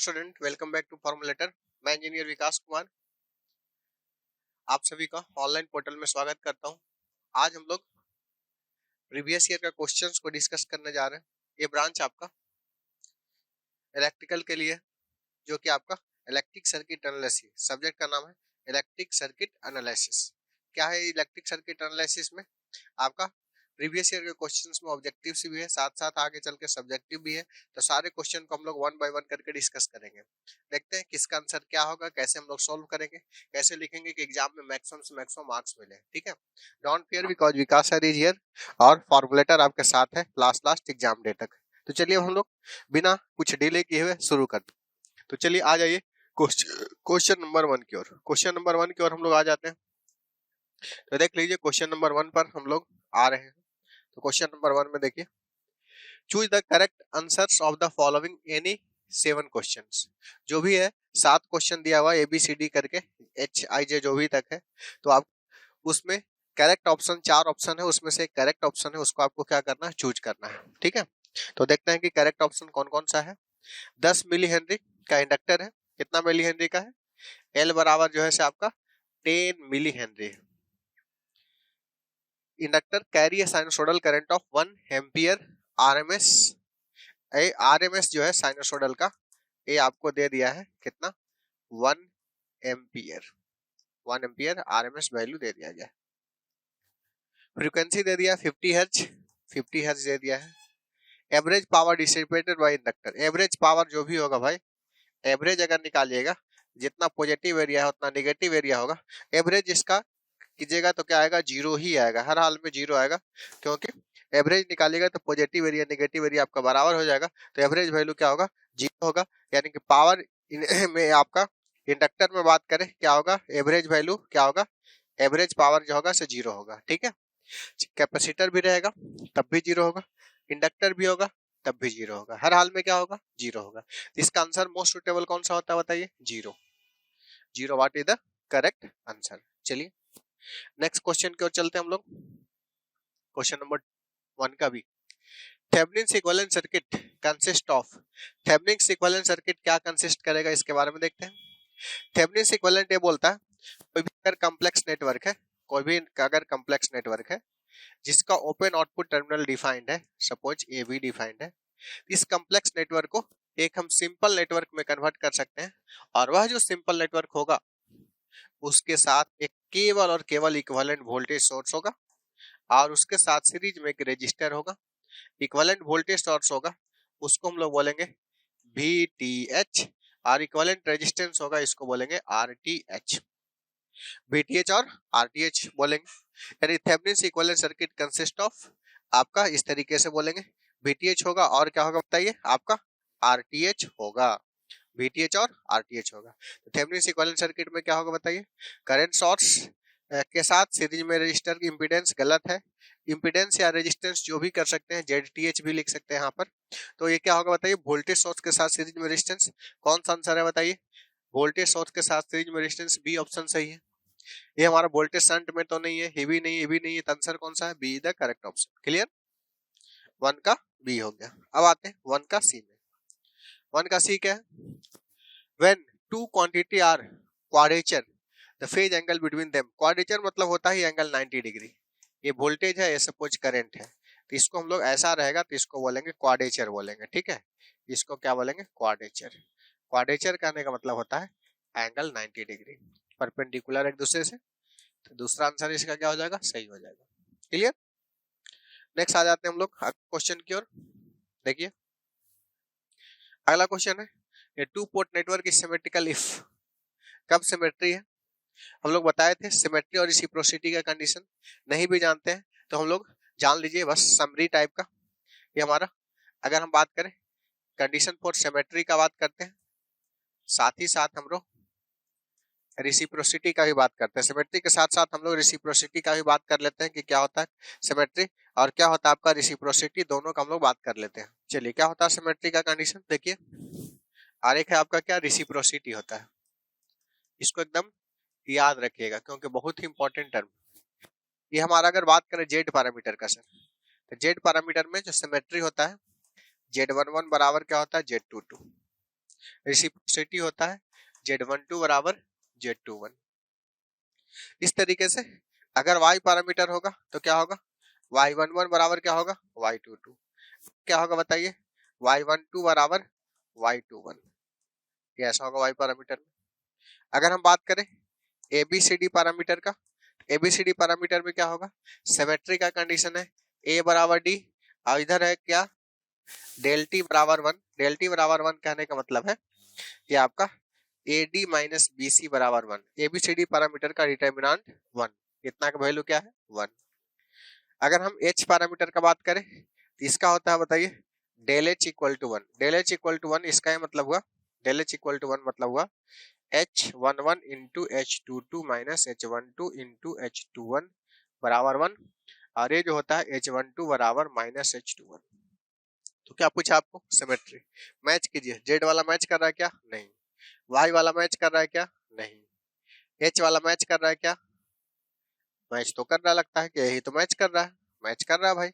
Student, welcome back to Formulator. मैं engineer विकास कुमार आप सभी का ऑनलाइन पोर्टल में स्वागत करता हूं। आज हम लोग प्रीवियस ईयर का क्वेश्चंस को डिस्कस करने जा रहे हैं। ये ब्रांच आपका इलेक्ट्रिकल के लिए, जो कि आपका इलेक्ट्रिक सर्किट एनालिसिस, सब्जेक्ट का नाम है इलेक्ट्रिक सर्किट एनालिसिस। क्या है इलेक्ट्रिक सर्किट एनालिसिस में? आपका प्रीवियस ईयर के क्वेश्चंस में ऑब्जेक्टिव्स भी है, साथ साथ आगे चल के सब्जेक्टिव भी है। तो सारे क्वेश्चन को हम लोग वन बाय वन करके डिस्कस करेंगे। देखते हैं किसका आंसर क्या होगा, कैसे हम लोग सॉल्व करेंगे, कैसे लिखेंगे कि एग्जाम में मैक्सिमम से मैक्सिमम मार्क्स मिले। ठीक है, don't fear because Vikas sir is here और फॉर्मूलेटर आपके साथ है लास्ट एग्जाम डे तक। तो चलिए हम लोग बिना कुछ डिले किए हुए शुरू करते हैं। तो चलिए आ जाइए क्वेश्चन नंबर 1 की ओर। क्वेश्चन नंबर 1 की ओर हम लोग आ जाते हैं। तो देख लीजिए क्वेश्चन नंबर 1 पर हम लोग आ रहे हैं। तो क्वेश्चन नंबर 1 में देखिए, choose the correct answers of the following any 7 questions. जो भी है 7 क्वेश्चन दिया हुआ ABCD करके HIJ जो भी तक है। तो आप उसमें करेक्ट ऑप्शन 4 ऑप्शन है, उसमें से करेक्ट ऑप्शन है उसको आपको क्या करना है, चूज करना है। ठीक है, तो देखते हैं कि करेक्ट ऑप्शन कौन कौन सा है। 10 मिली हेनरी का इंडक्टर है। कितना मिली हेनरी का है? L बराबर जो है से आपका 10 milli henry. Inductor carry a sinusoidal current of 1 ampere RMS। RMS जो है साइनसोइडल का, ये आपको दे दिया है कितना, 1 एम्पियर। 1 एम्पियर RMS वैल्यू दे दिया गया। फ्रीक्वेंसी दे दिया 50 हर्ट्ज, 50 हर्ट्ज दे दिया है। Average power dissipated by inductor, average power जो भी होगा भाई, एवरेज अगर निकालिएगा, जितना पॉजिटिव एरिया है उतना नेगेटिव एरिया होगा। एवरेज इसका कीजिएगा तो क्या आएगा, जीरो ही आएगा, हर हाल में जीरो आएगा, क्योंकि एवरेज निकालिएगा तो पॉजिटिव एरिया नेगेटिव एरिया आपका बराबर हो जाएगा। तो एवरेज वैल्यू क्या होगा, जीरो होगा। यानी कि पावर में आपका इंडक्टर में बात करें क्या होगा, एवरेज वैल्यू क्या होगा, एवरेज पावर जो होगा से जीरो होगा। ठीक है, कैपेसिटर भी रहेगा तब भी जीरो होगा, इंडक्टर भी होगा तब भी जीरो होगा, हर हाल में क्या होगा, जीरो होगा। इसका आंसर मोस्ट सुटेबल कौन सा होता है बताइए, zero. Zero what is the correct answer. चलिए नेक्स्ट क्वेश्चन की ओर चलते हैं हम लोग। क्वेश्चन नंबर 1 का भी, Thevenin equivalent circuit consist of. Thevenin equivalent circuit क्या कंसिस्ट करेगा, इसके बारे में देखते हैं। थेवेनिन इक्विवेलेंट ये बोलता है कोई भी अगर कॉम्प्लेक्स नेटवर्क है, कोई भी अगर कॉम्प्लेक्स नेटवर्क है जिसका ओपन आउटपुट टर्मिनल डिफाइंड है, सपोज AB डिफाइंड है, इस कॉम्प्लेक्स नेटवर्क को एक हम सिंपल नेटवर्क में कन्वर्ट कर सकते हैं। और वह जो सिंपल नेटवर्क होगा उसके साथ एक केवल और केवल इक्विवेलेंट वोल्टेज सोर्स होगा, और उसके साथ सीरीज में एक रेजिस्टर होगा। इक्विवेलेंट वोल्टेज सोर्स होगा उसको हम लोग बोलेंगे VTH, और इक्विवेलेंट रेजिस्टेंस होगा इसको बोलेंगे RTH। VTH और RTH बोलेंगे। यानी Thevenin equivalent circuit consist of, आपका इस तरीके से बोलेंगे, VTH होगा और क्या होगा बताइए, आपका RTH होगा। VTH और RTH होगा। तो थेवेनिन इक्विवेलेंट सर्किट में क्या होगा बताइए, करंट सोर्स के साथ सीरीज में रेजिस्टर की इंपीडेंस गलत है, इंपीडेंस या रेजिस्टेंस जो भी कर सकते हैं, ZTH भी लिख सकते हैं यहाँ पर। तो ये क्या होगा बताइए, वोल्टेज सोर्स के साथ सीरीज में रेजिस्टेंस। कौन सा आंसर है बताइए, वोल्टेज सोर्स के साथ सीरीज में रेजिस्टेंस, बी ऑप्शन सही है। ये हमारा वोल्टेज शंट में तो नहीं है, ये भी नहीं, ये भी नहीं है, तो आंसर कौन सा है, be the correct option. Clear, 1 का बी हो गया। अब आते हैं 1 का सी में। 1 का सी क्या है, when two quantity are quadrature the phase angle between them. Quadrature मतलब होता है एंगल 90 डिग्री। ये वोल्टेज है, ये सपोज करंट है, तो इसको हम लोग ऐसा रहेगा तो इसको बोलेंगे क्वाड्रेचर बोलेंगे। ठीक है, इसको क्या बोलेंगे, क्वाड्रेचर। क्वाड्रेचर कहने का मतलब होता है एंगल 90 डिग्री परपेंडिकुलर एक दूसरे से। तो दूसरा आंसर इसका क्या हो जाएगा, सही हो जाएगा। क्लियर, नेक्स्ट आ जाते हैं हम लोग क्वेश्चन की ओर। देखिए अगला क्वेश्चन है, ये to port network is symmetrical if. कब सिमेट्री है, हम लोग बताए थे सिमेट्री और रेसिप्रोसिटी का कंडीशन। नहीं भी जानते हैं तो हम लोग जान लीजिए बस समरी टाइप का। ये हमारा अगर हम बात करें कंडीशन फॉर सिमेट्री का बात करते हैं, साथ ही साथ हम लोग रेसिप्रोसिटी का भी बात करते हैं। सिमेट्री के साथ साथ हम लोग रेसिप्रोसिटी का भी बात कर लेते हैं कि क्या होता है सिमेट्री और क्या होता है आपका रेसिप्रोसिटी, दोनों का हम लोग बात कर लेते हैं। चलिए क्या होता है सिमेट्री का कंडीशन, देखिए आरेख है आपका, क्या रेसिप्रोसिटी होता है, इसको एकदम याद रखिएगा क्योंकि बहुत ही इंपॉर्टेंट टर्म। ये हमारा अगर बात करें जेड पैरामीटर का सर, तो जेड पैरामीटर में जो सिमेट्री होता है Z11 बराबर क्या होता है Z22। रेसिप्रोसिटी होता है Z12 बराबर Z21। इस तरीके से अगर y पैरामीटर होगा तो क्या होगा, y11 बराबर क्या होगा, y22। क्या होगा बताइए, y12 बराबर y21, ये ऐसा होगा y पैरामीटर में। अगर हम बात करें ABCD पैरामीटर का, ABCD पैरामीटर में क्या होगा, सिमेट्री का कंडीशन है A बराबर D, और इधर है क्या, डेल टी बराबर 1। डेल टी बराबर 1 कहने का मतलब है कि आपका AD माइनस BC बराबर 1। ABCD पैरामीटर का डिटर्मिनेंट 1, इतना का वैल्यू क्या है 1। अगर हम H पैरामीटर का बात करें तो इसका होता है बताइए del H equal to 1। Del H equal to 1 इसका मतलब हुआ, डेल H इक्वल टू 1 मतलब हुआ H11 into H22 minus H12 into H21 बराबर 1, और ये जो होता है H12 बराबर माइनस H21। तो क्या पूछा आपको, सिमेट्री मैच कीजिए। Z वाला मैच कर रहा है क्या, नहीं। Y वाला मैच कर रहा है क्या, नहीं। H वाला मैच कर रहा है क्या, मैच तो कर रहा, लगता है कि यही तो मैच कर रहा है, मैच कर रहा है भाई।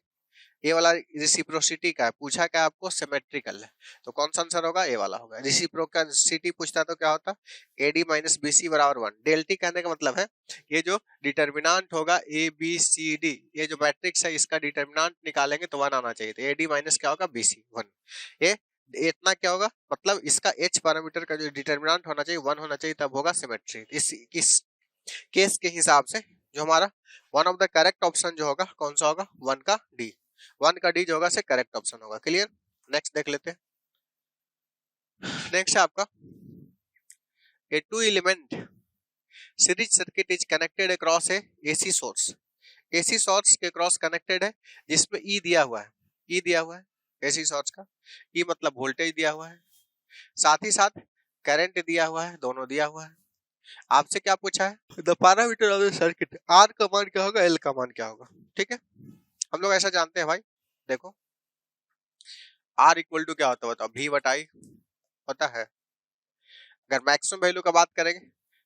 ये वाला रेसिप्रोसिटी का है, पूछा क्या आपको, सिमेट्रिकल है, तो कौन सा आंसर होगा, ए वाला होगा। रेसिप्रोसिटी पूछता तो क्या होता, AD माइनस BC बराबर 1। डेल टी कहने का मतलब है ये जो डिटर्मिनेंट होगा ABCD, ये जो मैट्रिक्स है इसका डिटर्मिनेंट निकालेंगे तो 1 आना चाहिए, तो AD माइनस क्या होगा BC 1। ये इतना क्या होगा, मतलब इसका H पैरामीटर का जो डिटर्मिनेंट होना चाहिए 1 होना चाहिए, तब होगा सिमेट्री। इस केस के हिसाब से जो हमारा one of the correct option जो होगा कौन सा होगा, 1 का D। 1 का D जो होगा से करेक्ट ऑप्शन होगा। क्लियर, नेक्स्ट देख लेते हैं। नेक्स्ट है आपका ए 2 element series circuit is connected across A AC source. AC source के क्रॉस कनेक्टेड है जिसमें E दिया हुआ है, E दिया हुआ है AC सोर्स का, E मतलब वोल्टेज दिया हुआ है, साथ ही साथ करंट दिया हुआ है, दोनों दिया हुआ है। आपसे क्या पूछा है, the parameter of the circuit, R का मान क्या होगा, L का मान क्या होगा। ठीक है, हम लोग ऐसा जानते हैं भाई, देखो R इक्वल टू क्या होता है बताओ, V बटा I पता है। अगर मैक्सिमम वैल्यू का बात करेंगे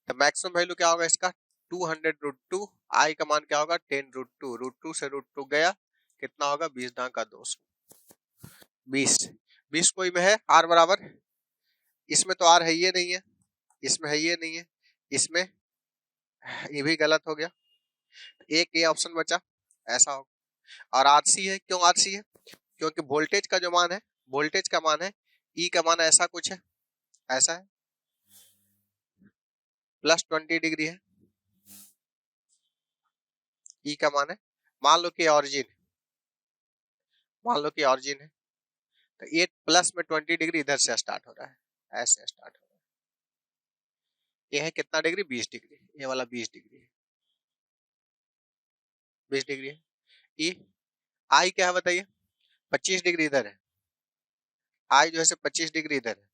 तो मैक्सिमम वैल्यू क्या होगा इसका 200√2, I का मान क्या होगा 10√2, √2 से √2 गया कितना होगा 20 दां का 200, 20 कोई में है R बराबर, इसमें तो R है ये नहीं है, इसमें है ये नहीं है, इसमें ये भी गलत हो गया, एक ये ऑप्शन बचा, ऐसा होगा। और RC है, क्यों RC है, क्योंकि वोल्टेज का जो मान है, वोल्टेज का मान है, E का मान ऐसा कुछ है, ऐसा है +20 डिग्री है, E का मान है। मान लो कि ऑरिजिन, मान लो कि ऑरिजिन है तो ये प्लस में 20 डिग्री इधर से स्टार्ट हो रहा है, ऐसे स्टार्ट हो रहा है, ये है कितना डिग्री 20 डिग्री, ये वाला 20 डिग्री है, 20 डिग्री है। E I क्या है बताइए 25 डिग्री इधर है, I जो है 25 डिग्री इधर है,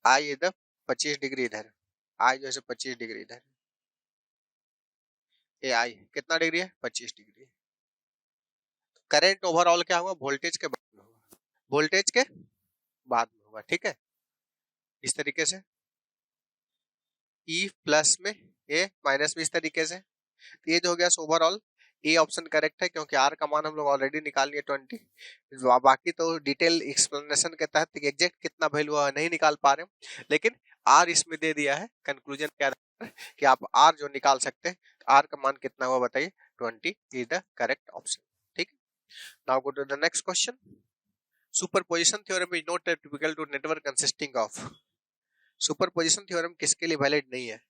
I इधर 25 डिग्री इधर है, I जो है 25 डिग्री इधर है, ये I कितना डिग्री है 25 डिग्री। करंट ओवरऑल क्या हुआ, वोल्टेज के बाद में होगा, वोल्टेज के बाद में होगा। ठीक है, इस तरीके से E प्लस में A माइनस में, इस तरीके से। तो ये जो हो गया ओवरऑल ए ऑप्शन करेक्ट है, क्योंकि R का मान हम लोग ऑलरेडी निकाल लिए 20। बाकी तो डिटेल एक्सप्लेनेशन के तहत एग्जैक्ट कितना वैल्यू नहीं निकाल पा रहे, लेकिन R इसमें दे दिया है। कंक्लूजन क्या है कि आप R जो निकाल सकते हैं, R का मान कितना हुआ बताइए 20 इज द करेक्ट ऑप्शन। ठीक, now go to the next question. Superposition theorem is not typical to network consisting of. Superposition theorem किसके लिए वैलिड नहीं है,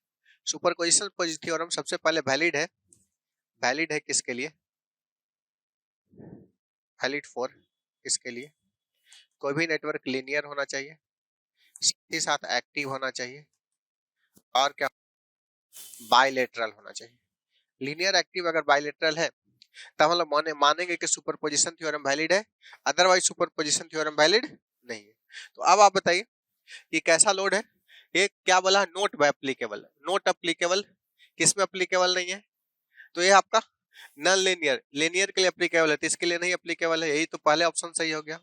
सुपरपोजिशन थ्योरम सबसे पहले वैलिड है किसके लिए, वैलिड फॉर किसके लिए, कोई भी नेटवर्क लीनियर होना चाहिए, साथ ही साथ एक्टिव होना चाहिए, और क्या बायलेटरल होना चाहिए। लीनियर एक्टिव अगर बायलेटरल है तब हम लोग मानेंगे कि सुपरपोजिशन थ्योरम वैलिड है, अदरवाइज सुपरपोजिशन थ्योरम वैलिड नहीं है। तो अब आप बताइए ये कैसा लोड है, ये क्या बोला, नोट एप्लीकेबल, नोट एप्लीकेबल, किसमें एप्लीकेबल नहीं है, तो ये आपका नॉन लीनियर, लीनियर के लिए एप्लीकेबल है तो इसके लिए नहीं एप्लीकेबल है, यही तो पहले ऑप्शन सही हो गया।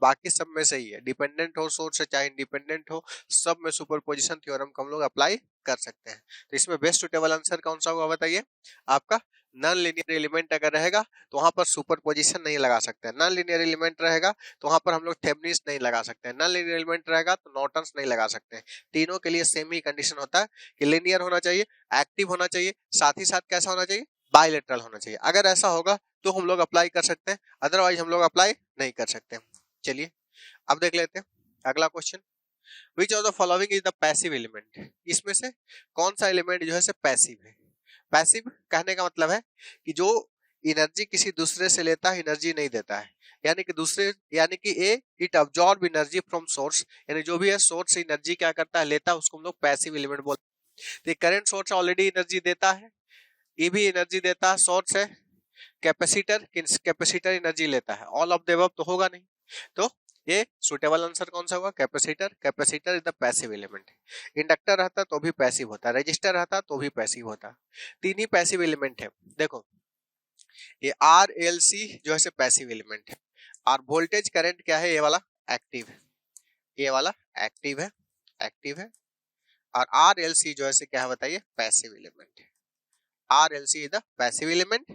बाकी सब में सही है, डिपेंडेंट हो सोर्स से चाहे इंडिपेंडेंट हो, सब में सुपरपोजिशन थ्योरम को हम लोग अप्लाई कर सकते हैं। तो इसमें बेस्ट सुटेबल आंसर कौन सा होगा बताइए, आपका नॉन लीनियर एलिमेंट अगर रहेगा तो वहां पर सुपरपोजिशन नहीं लगा सकते हैं, नॉन लीनियर एलिमेंट रहेगा तो वहां पर हम लोग थेवेनिन्स नहीं लगा सकते हैं, नॉन लीनियर एलिमेंट रहेगा तो नॉर्टन्स नहीं लगा सकते हैं। तीनों के लिए सेम ही कंडीशन होता है कि लीनियर होना चाहिए, एक्टिव होना चाहिए, साथ ही साथ कैसा होना चाहिए, बायलेटरल होना चाहिए। अगर ऐसा होगा तो हम लोग अप्लाई कर सकते हैं, अदरवाइज हम लोग अप्लाई नहीं कर सकते। चलिए अब देख लेते हैं अगला question. Which of the following is the passive element, इसमें से कौन सा एलिमेंट जो है पैसिव है। पैसिव कहने का मतलब है कि जो एनर्जी किसी दूसरे से लेता है, एनर्जी नहीं देता है, यानी कि दूसरे, यानी कि ए it absorb energy from source, यानी जो भी है सोर्स से एनर्जी क्या करता है, लेता है, उसको हम लोग पैसिव एलिमेंट बोलते हैं। तो करंट सोर्स ऑलरेडी एनर्जी देता है, ये भी एनर्जी देता है, सोर्स है। कैपेसिटर, कैपेसिटर एनर्जी लेता है, ऑल ऑफ द अबव तो होगा नहीं, तो ये सुटेबल आंसर कौन सा होगा, capacitor. Capacitor is the passive element. Inductor रहता तो भी पैसिव होता, रजिस्टर रहता तो भी पैसिव होता, तीन ही पैसिव एलिमेंट है। देखो ये आर एल सी जो है पैसिव एलिमेंट है, और वोल्टेज करंट क्या है, ये वाला एक्टिव है, ये वाला एक्टिव है, एक्टिव है, और आर एल सी जो है क्या है बताइए, पैसिव एलिमेंट है। RLC is the passive element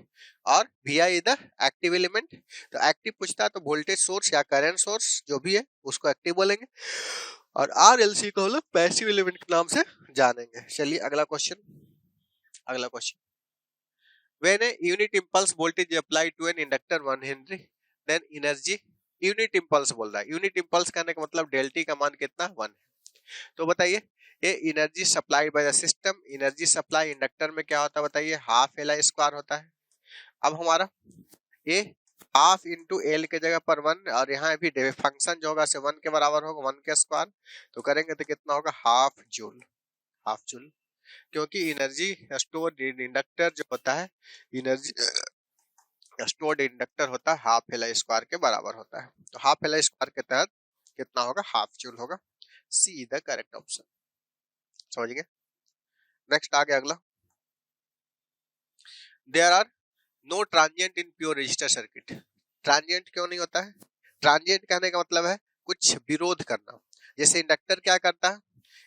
और VI is the active element। तो एक्टिव पूछता है तो वोल्टेज सोर्स या करंट सोर्स जो भी है उसको एक्टिव बोलेंगे, और RLC को हम लोग पैसिव एलिमेंट के नाम से जानेंगे। चलिए अगला क्वेश्चन, अगला question. When a unit impulse voltage is applied to an inductor 1 Henry, then energy, unit impulse बोल रहा है, यूनिट इंपल्स कहने का मतलब डेल्टी का मान कितना 1 है। तो बताइए ये energy supply by the system, energy supply inductor में क्या होता है बताइए, हाफ एल आई स्क्वायर होता है। अब हमारा ये हाफ इंटू एल के जगह पर 1, और यहाँ भी फंक्शन जो होगा 1 के बराबर होगा, 1 के स्क्वायर, तो करेंगे तो कितना होगा, हाफ जूल, हाफ जूल। क्योंकि एनर्जी स्टोर्ड इन इंडक्टर जो होता है, एनर्जी स्टोर्ड इंडक्टर होता है हाफ एल आई स्क्वायर के बराबर होता है, तो हाफ एल आई स्क्वायर के तहत कितना होगा, हाफ जूल होगा। सी द करेक्ट ऑप्शन, समझ गए। नेक्स्ट आ गया अगला। There are no transient in pure resistor circuit. Transient क्यों नहीं होता है, ट्रांजिएंट कहने का मतलब है कुछ विरोध करना। जैसे इंडक्टर क्या करता है,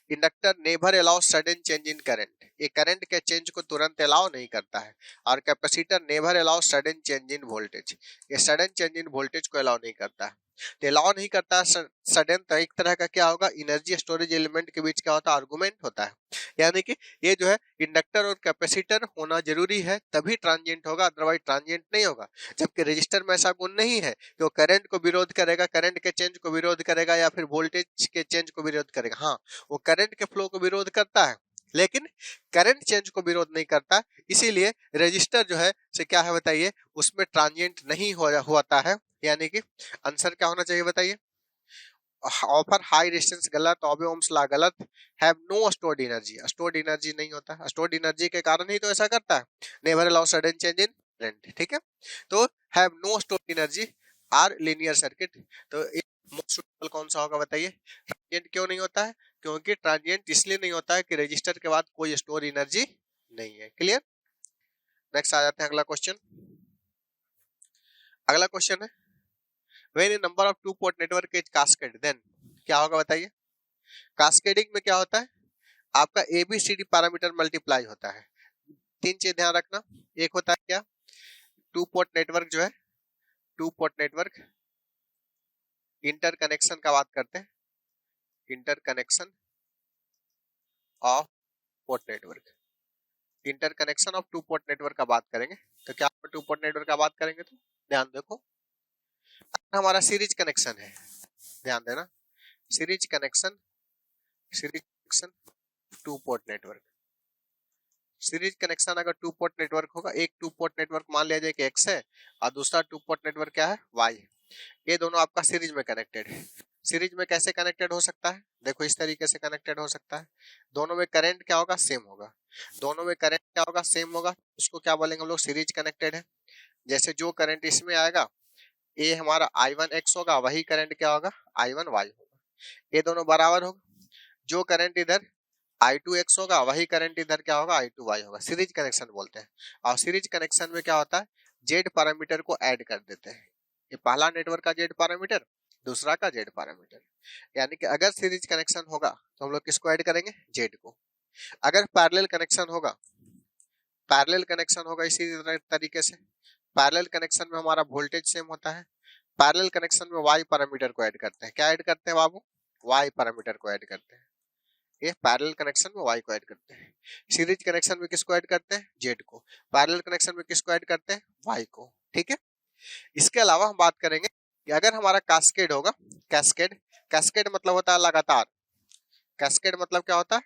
inductor never allow sudden change in current, ये करंट के चेंज को तुरंत अलाउ नहीं करता है। और capacitor never allow sudden change इन वोल्टेज, ये सडन चेंज इन वोल्टेज को अलाउ नहीं करता है। तो अलाउ नहीं करता सडन, तो एक तरह का क्या होगा, एनर्जी स्टोरेज एलिमेंट के बीच क्या होता है, आर्गुमेंट होता है। यानी कि ये जो है इंडक्टर और कैपेसिटर होना जरूरी है तभी ट्रांजिएंट होगा, अदरवाइज ट्रांजिएंट नहीं होगा। जबकि रजिस्टर में ऐसा गुण नहीं है कि वो करंट को विरोध करेगा, करंट के चेंज को विरोध करेगा, या फिर वोल्टेज के चेंज को विरोध करेगा। हाँ वो करंट के फ्लो को विरोध करता है, लेकिन करंट चेंज को विरोध नहीं करता, इसीलिए रजिस्टर जो है से क्या है बताइए, उसमें ट्रांजिएंट नहीं होता है। यानी कि आंसर क्या होना चाहिए बताइए, ऑफर हाई रेजिस्टेंस गलत, ओहम्स लॉ गलत, have no stored energy, stored energy नहीं होता, स्टोर्ड एनर्जी के कारण ही तो ऐसा करता है, never allow sudden change in current, ठीक है। तो have no stored energy or linear circuit, तो मोस्ट सुटेबल कौन सा होगा बताइए। ट्रांजिएंट क्यों नहीं होता है, क्योंकि ट्रांजिएंट इसलिए नहीं होता है कि रजिस्टर के बाद कोई स्टोर एनर्जी नहीं है। क्लियर। नेक्स्ट आ जाते हैं अगला क्वेश्चन। अगला क्वेश्चन है when a number of two port network is cascade then, क्या होगा बताइए। कास्केडिंग में क्या होता है, आपका एबीसीडी पैरामीटर मल्टीप्लाई होता है। तीन चीज ध्यान रखना, एक होता है क्या, टू पोर्ट नेटवर्क जो है, टू पोर्ट नेटवर्क, इंटरकनेक्शन का बात करते हैं, interconnection of port network, interconnection of two port network का बात करेंगे। तो क्या टू पोर्ट नेटवर्क का बात करेंगे तो ध्यान देखो, हमारा सीरीज कनेक्शन है, ध्यान देना, series connection, series connection to port network, series connection अगर टू पोर्ट नेटवर्क होगा, एक टू पोर्ट नेटवर्क मान लिया जाए कि एक्स है और दूसरा टू पोर्ट नेटवर्क क्या है, वाई है, ये दोनों आपका सीरीज में कनेक्टेड है। सीरीज में कैसे कनेक्टेड हो सकता है, देखो इस तरीके से कनेक्टेड हो सकता है, दोनों में करंट क्या होगा, सेम होगा, दोनों में करंट क्या होगा, सेम होगा, उसको क्या बोलेंगे हम लोग, सीरीज कनेक्टेड है। जैसे जो करंट इसमें आएगा ये हमारा I1X होगा, वही करंट क्या होगा, I1Y होगा, ये दोनों बराबर होगा। जो करंट इधर I2X होगा, वही करंट इधर क्या होगा, I2Y होगा, सीरीज कनेक्शन बोलते हैं। और सीरीज कनेक्शन में क्या होता है, जेड पैरामीटर को ऐड कर देते हैं, ये पहला नेटवर्क का जेड पैरामीटर, दूसरा का जेड पैरामीटर, यानी कि अगर सीरीज कनेक्शन होगा तो हम लोग किसको ऐड करेंगे, जेड को। अगर पैरेलल कनेक्शन होगा पैरेलल कनेक्शन होगा इसी तरीके से। पैरेलल कनेक्शन में हमारा वोल्टेज सेम होता है। पैरेलल कनेक्शन में वाई पैरामीटर को ऐड करते हैं। क्या ऐड करते हैं बाबू? वाई पैरामीटर को ऐड करते हैं। ये पैरेलल कनेक्शन में वाई को ऐड करते हैं। सीरीज कनेक्शन में किसको ऐड करते हैं? जेड को। पैरेलल कनेक्शन में किसको ऐड करते हैं? वाई को। ठीक है। इसके अलावा हम बात करेंगे कि अगर हमारा कैस्केड होगा, कैस्केड, कैस्केड मतलब होता है लगातार। कैस्केड मतलब क्या होता है?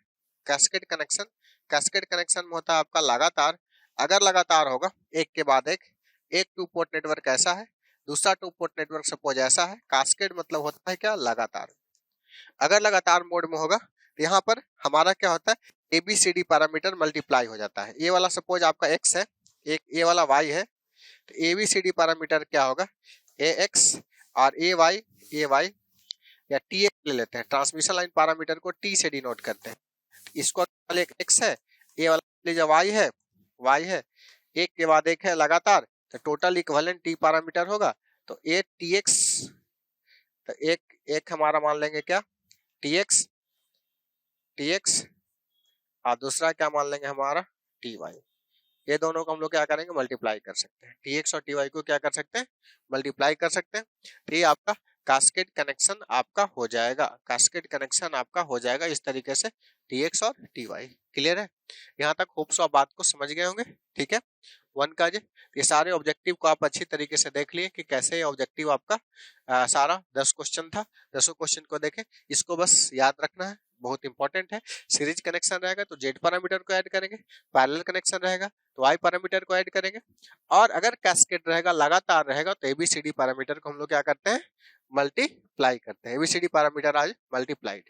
कैस्केड कनेक्शन, कैस्केड कनेक्शन में होता है आपका लगातार। अगर लगातार होगा एक के बाद एक टू पोर्ट नेटवर्क ऐसा है, दूसरा टू पोर्ट नेटवर्क सपोज ऐसा है। कैस्केड मतलब होता है क्या? लगातार। अगर लगातार मोड में होगा तो यहाँ पर हमारा क्या होता है? ABCD पैरामीटर मल्टीप्लाई हो जाता है। ये वाला सपोज आपका x है, एक ये वाला y है, तो ABCD पैरामीटर क्या होगा? AX और AY या TX ले लेते हैं। ट्रांसमिशन लाइन पैरामीटर को T से डिनोट करते हैं। इसको एक x है, ये वाला लीजिए y है, एक के बाद एक है लगातार, तो टोटल इक्विवेलेंट T पैरामीटर होगा। तो TX, तो एक हमारा मान लेंगे क्या? TX और दूसरा क्या मान लेंगे हमारा? TY। ये दोनों को हम लोग क्या करेंगे? मल्टीप्लाई कर सकते हैं। TX और TY को क्या कर सकते हैं? मल्टीप्लाई कर सकते हैं। तो ये आपका कैस्केड कनेक्शन आपका हो जाएगा। कैस्केड कनेक्शन आपका हो जाएगा इस तरीके से, TX और TY। क्लियर है? यहाँ तक होप सो आप बात को समझ गए होंगे। ठीक है। 1 का ये सारे ऑब्जेक्टिव को आप अच्छी तरीके से देख लिए कि कैसे ऑब्जेक्टिव आपका सारा 10 क्वेश्चन था। 10 क्वेश्चन को देखें, इसको बस याद रखना है, बहुत इंपॉर्टेंट है। सीरीज कनेक्शन रहेगा तो जेड पैरामीटर को ऐड करेंगे, पैरेलल कनेक्शन रहेगा तो वाई पैरामीटर को ऐड करेंगे, और अगर कैस्केड रहेगा, लगातार रहेगा, तो ABCD पैरामीटर को हम लोग क्या करते हैं? मल्टीप्लाई करते हैं। ABCD पैरामीटर आज मल्टीप्लाइड।